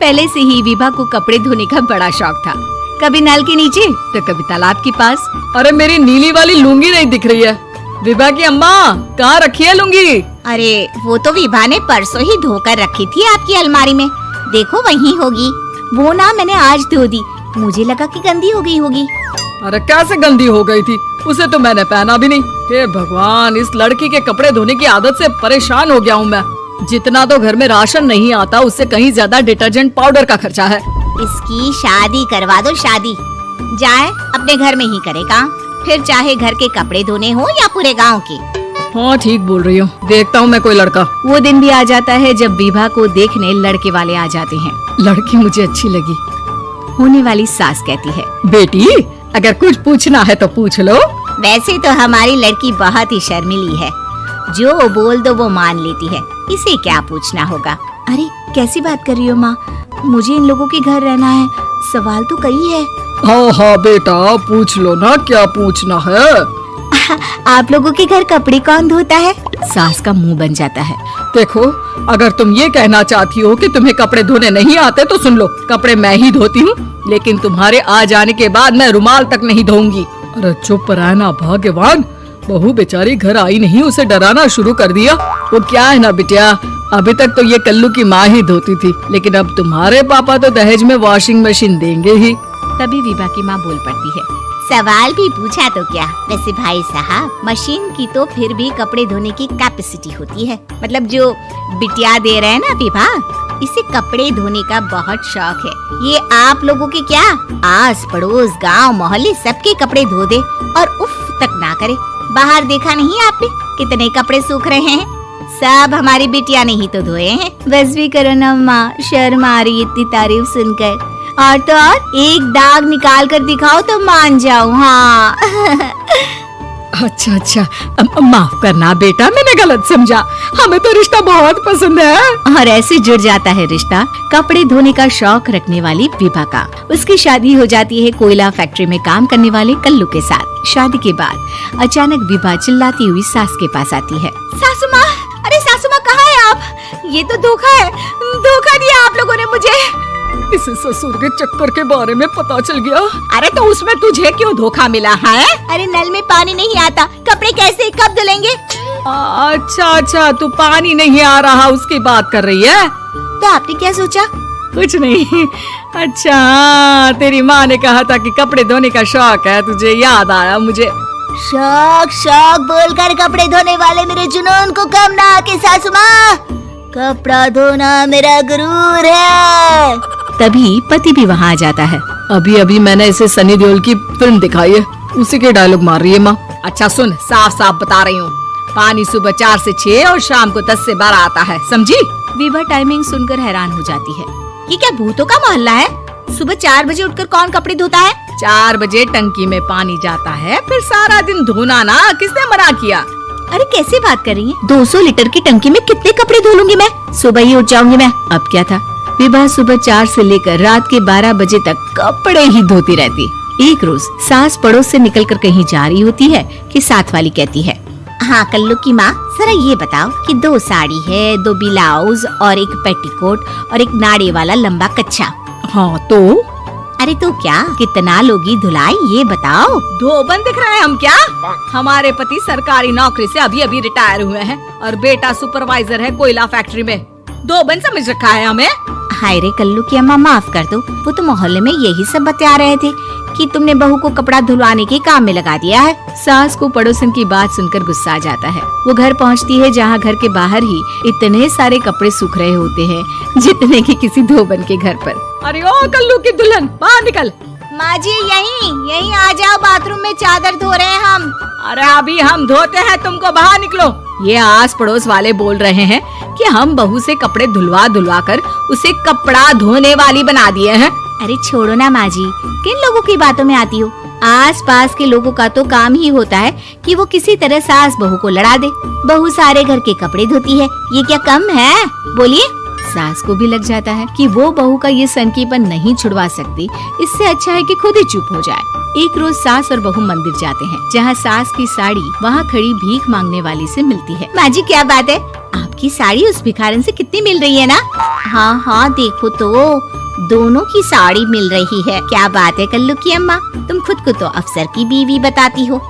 पहले से ही विभा को कपड़े धोने का बड़ा शौक था। कभी नल के नीचे तो कभी तालाब के पास। अरे मेरी नीली वाली लुंगी नहीं दिख रही है। विभा की अम्मा, कहाँ रखी है लुंगी? अरे वो तो विभा ने परसों ही धोकर रखी थी आपकी अलमारी में, देखो वहीं होगी। वो ना मैंने आज धो दी, मुझे लगा कि गंदी हो गई होगी। अरे कैसे गंदी हो गई थी, उसे तो मैंने पहना भी नहीं। हे भगवान, इस लड़की के कपड़े धोने की आदत से परेशान हो गया हूँ मैं। जितना तो घर में राशन नहीं आता, उससे कहीं ज्यादा डिटर्जेंट पाउडर का खर्चा है। इसकी शादी करवा दो, शादी जाए अपने घर में ही करे काम, फिर चाहे घर के कपड़े धोने हो या पूरे गांव के। हाँ ठीक बोल रही हूँ, देखता हूँ मैं कोई लड़का। वो दिन भी आ जाता है जब विभा को देखने लड़के वाले आ जाते हैं। लड़की मुझे अच्छी लगी। होने वाली सास कहती है, बेटी अगर कुछ पूछना है तो पूछ लो। वैसे तो हमारी लड़की बहुत ही शर्मीली है, जो बोल दो वो मान लेती है, इसे क्या पूछना होगा। अरे कैसी बात कर रही हो माँ, मुझे इन लोगों के घर रहना है, सवाल तो कई है। हाँ हाँ बेटा, पूछ लो ना, क्या पूछना है। आप लोगों के घर कपड़े कौन धोता है? सास का मुंह बन जाता है। देखो, अगर तुम ये कहना चाहती हो कि तुम्हें कपड़े धोने नहीं आते तो सुन लो, कपड़े मैं ही धोती हूँ, लेकिन तुम्हारे आ जाने के बाद मैं रुमाल तक नहीं धोऊंगी। अरे चुप रहना भाग्यवान, बहू बेचारी घर आई नहीं, उसे डराना शुरू कर दिया। वो क्या है ना बिटिया, अभी तक तो ये कल्लू की माँ ही धोती थी, लेकिन अब तुम्हारे पापा तो दहेज में वॉशिंग मशीन देंगे ही। तभी विभा की माँ बोल पड़ती है, सवाल भी पूछा तो क्या। वैसे भाई साहब, मशीन की तो फिर भी कपड़े धोने की कैपेसिटी होती है, मतलब जो बिटिया दे रहे हैं ना विभा, इसे कपड़े धोने का बहुत शौक है। ये आप लोगों के क्या, आस पड़ोस गांव मोहल्ले सबके कपड़े धो दे और उफ तक ना करे। बाहर देखा नहीं आपने कितने कपड़े सूख रहे हैं, सब हमारी बिटिया ने ही तो धोए हैं। बस भी करो ना माँ, शर्म आ रही इतनी तारीफ सुनकर। और तो और एक दाग निकाल कर दिखाओ तो मान जाऊँ। हाँ अच्छा अच्छा, माफ करना बेटा, मैंने गलत समझा, हमें तो रिश्ता बहुत पसंद है। और ऐसे जुड़ जाता है रिश्ता कपड़े धोने का शौक रखने वाली विभा का। उसकी शादी हो जाती है कोयला फैक्ट्री में काम करने वाले कल्लू के साथ। शादी के बाद अचानक विभा चिल्लाती हुई सास के पास आती है, सासू माँ, अरे सासू माँ कहाँ है आप? ये तो धोखा है, धोखा दिया आप लोगों ने मुझे। इसे ससुर के चक्कर के बारे में पता चल गया। अरे तो उसमें तुझे क्यों धोखा मिला है? अरे नल में पानी नहीं आता, कपड़े कैसे कब धुलेंगे? अच्छा अच्छा, तू पानी नहीं आ रहा उसकी बात कर रही है। तो आपने क्या सोचा? कुछ नहीं। अच्छा, तेरी माँ ने कहा था कि कपड़े धोने का शौक है तुझे, याद आया मुझे। शौक शौक बोलकर कपड़े धोने वाले मेरे जुनून को कम ना आके सासू माँ, कपड़ा धोना मेरा गुरूर है। तभी पति भी वहाँ आ जाता है। अभी अभी मैंने इसे सनी देओल की फिल्म दिखाई है, उसी के डायलॉग मार रही है माँ। अच्छा सुन, साफ साफ बता रही हूँ, पानी सुबह 4 से 6 और शाम को 10 से 12 आता है, समझी? विभा टाइमिंग सुनकर हैरान हो जाती है। ये क्या भूतों का मोहल्ला है? सुबह 4 बजे उठकर कौन कपड़े धोता है? 4 बजे टंकी में पानी जाता है, फिर सारा दिन धोना ना, किसने मना किया? अरे कैसे बात कर रही है, 200 लीटर की टंकी में कितने कपड़े धो लूंगी मैं, सुबह ही उठ जाऊंगी मैं। अब क्या था, विभा सुबह 4 से लेकर रात के 12 बजे तक कपड़े ही धोती रहती। एक रोज सास पड़ोस से निकलकर कहीं जा रही होती है कि साथ वाली कहती है, हाँ कल्लू की माँ, जरा ये बताओ कि 2 साड़ी है, 2 ब्लाउज और एक पेटीकोट और एक नाड़े वाला लंबा कच्छा। हाँ तो? अरे तो क्या, कितना लोगी धुलाई ये बताओ। धोबन दिख रहे हैं हम क्या? हमारे पति सरकारी नौकरी से अभी अभी रिटायर हुए हैं और बेटा सुपरवाइजर है कोयला फैक्ट्री में। धोबन समझ रखा है हमें? हाय रे कल्लू की अम्मा, माफ कर दो, वो तो मोहल्ले में यही सब बता रहे थे कि तुमने बहू को कपड़ा धुलवाने के काम में लगा दिया है। सास को पड़ोसन की बात सुनकर गुस्सा आ जाता है। वो घर पहुंचती है जहां घर के बाहर ही इतने सारे कपड़े सूख रहे होते हैं जितने कि किसी धोबन के घर पर। अरे ओ कल्लू की दुल्हन, बाहर निकल। माँ जी यहीं आ जाओ, बाथरूम में चादर धो रहे हैं हम। अरे अभी हम धोते हैं, तुमको बाहर निकलो। ये आस पड़ोस वाले बोल रहे हैं कि हम बहू से कपड़े धुलवा धुलवा कर उसे कपड़ा धोने वाली बना दिए हैं। अरे छोड़ो ना माँ जी, किन लोगों की बातों में आती हो। आस पास के लोगों का तो काम ही होता है कि वो किसी तरह सास बहू को लड़ा दे। बहू सारे घर के कपड़े धोती है, ये क्या कम है? बोलिए। सास को भी लग जाता है कि वो बहू का ये सनकीपन नहीं छुड़वा सकती, इससे अच्छा है कि खुद ही चुप हो जाए। एक रोज सास और बहू मंदिर जाते हैं, जहाँ सास की साड़ी वहाँ खड़ी भीख मांगने वाली से मिलती है। माँ जी क्या बात है, आपकी साड़ी उस भिखारन से कितनी मिल रही है ना? हाँ हाँ देखो तो दोनों की साड़ी मिल रही है। क्या बात है कल्लू की अम्मा, तुम खुद को तो अफसर की बीवी बताती हो।